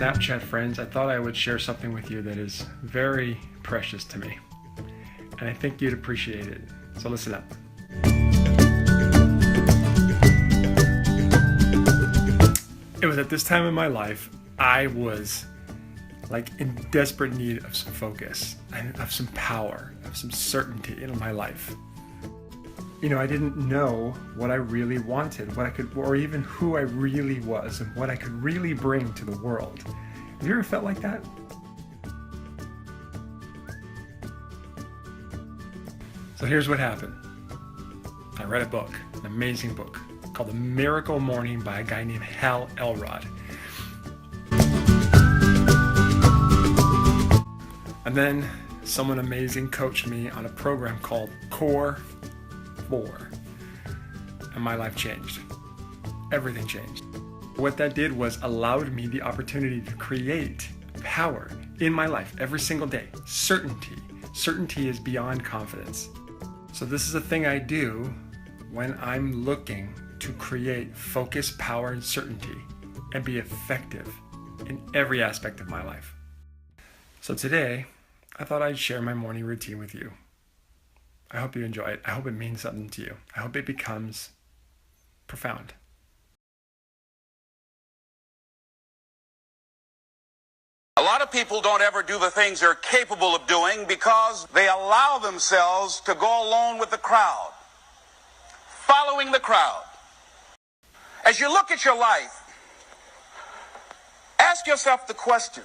Snapchat friends, I thought I would share something with you that is very precious to me. And I think you'd appreciate it. So listen up. It was at this time in my life, I was like in desperate need of some focus, and of some power, of some certainty in my life. You know, I didn't know what I really wanted, what I could, or even who I really was, and what I could really bring to the world. Have you ever felt like that? So here's what happened. I read a book, an amazing book, called The Miracle Morning by a guy named Elrod. And then someone amazing coached me on a program called Core 4. And my life changed. Everything changed. What that did was allowed me the opportunity to create power in my life every single day. Certainty. Certainty is beyond confidence. So this is a thing I do when I'm looking to create focus, power, and certainty and be effective in every aspect of my life. So today, I thought I'd share my morning routine with you. I hope you enjoy it. I hope it means something to you. I hope it becomes profound. A lot of people don't ever do the things they're capable of doing because they allow themselves to go along with the crowd, following the crowd. As you look at your life, ask yourself the question,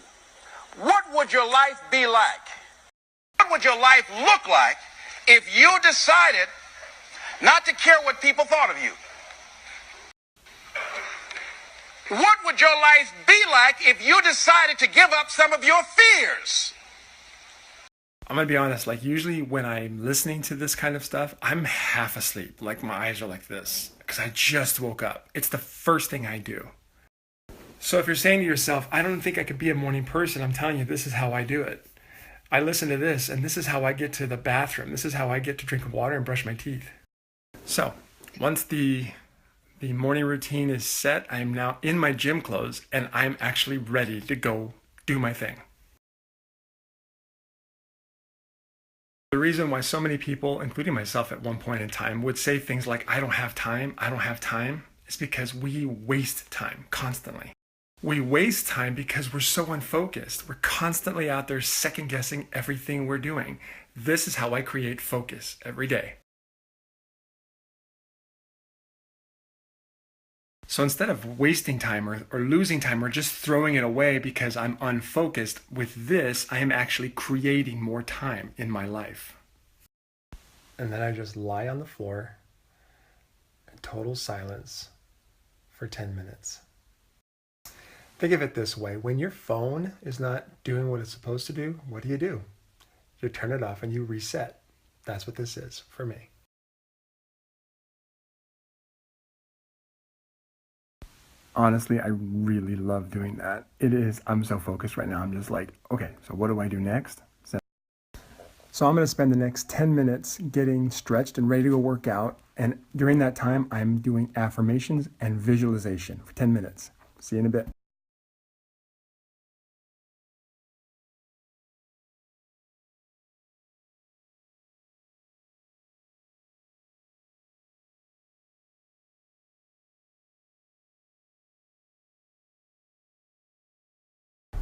what would your life be like? What would your life look like if you decided not to care what people thought of you? What would your life be like if you decided to give up some of your fears? I'm gonna be honest, like usually when I'm listening to this kind of stuff, I'm half asleep. Like my eyes are like this because I just woke up. It's the first thing I do. So if you're saying to yourself, I don't think I could be a morning person, I'm telling you, this is how I do it. I listen to this, and this is how I get to the bathroom. This is how I get to drink water and brush my teeth. So once the morning routine is set, I am now in my gym clothes, and I'm actually ready to go do my thing. The reason why so many people, including myself at one point in time, would say things like, I don't have time, is because we waste time constantly. We waste time because we're so unfocused. We're constantly out there second guessing everything we're doing. This is how I create focus every day. So instead of wasting time or losing time or just throwing it away because I'm unfocused, with this, I am actually creating more time in my life. And then I just lie on the floor in total silence for 10 minutes. Think of it this way. When your phone is not doing what it's supposed to do, what do? You turn it off and you reset. That's what this is for me. Honestly, I really love doing that. I'm so focused right now. I'm just like, okay, so what do I do next? So I'm going to spend the next 10 minutes getting stretched and ready to go work out. And during that time, I'm doing affirmations and visualization for 10 minutes. See you in a bit.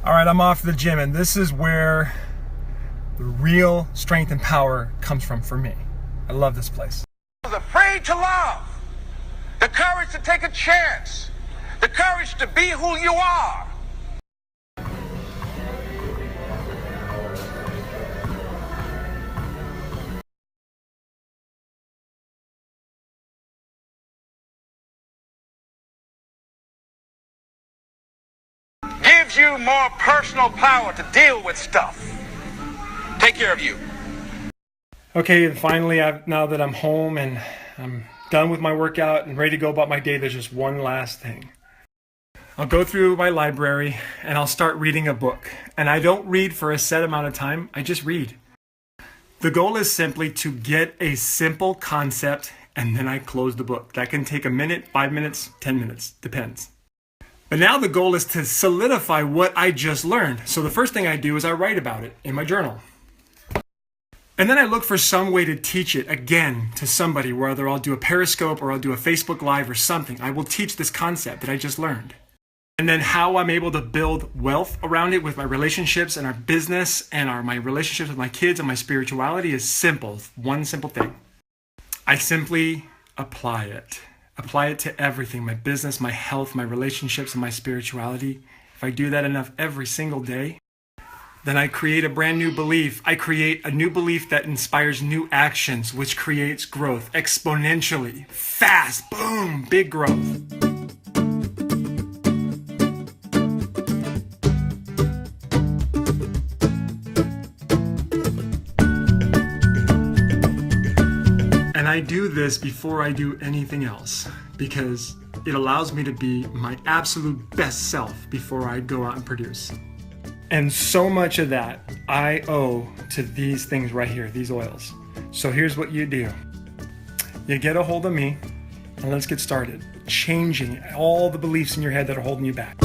All right, I'm off to the gym, and this is where the real strength and power comes from for me. I love this place. I was afraid to love, the courage to take a chance, the courage to be who you are. Gives you more personal power to deal with stuff. Take care of you. Okay, and finally, now that I'm home and I'm done with my workout and ready to go about my day, there's just one last thing. I'll go through my library and I'll start reading a book. And I don't read for a set amount of time, I just read. The goal is simply to get a simple concept and then I close the book. That can take a minute, 5 minutes, 10 minutes, depends. But now the goal is to solidify what I just learned. So the first thing I do is I write about it in my journal. And then I look for some way to teach it again to somebody, whether I'll do a Periscope or I'll do a Facebook Live or something. I will teach this concept that I just learned. And then how I'm able to build wealth around it with my relationships and our business and my relationships with my kids and my spirituality is simple. One simple thing. I simply apply it. Apply it to everything, my business, my health, my relationships, and my spirituality. If I do that enough every single day, then I create a brand new belief. I create a new belief that inspires new actions, which creates growth exponentially, fast, boom, big growth. And I do this before I do anything else because it allows me to be my absolute best self before I go out and produce. And so much of that I owe to these things right here, these oils. So here's what you do. You get a hold of me and let's get started changing all the beliefs in your head that are holding you back.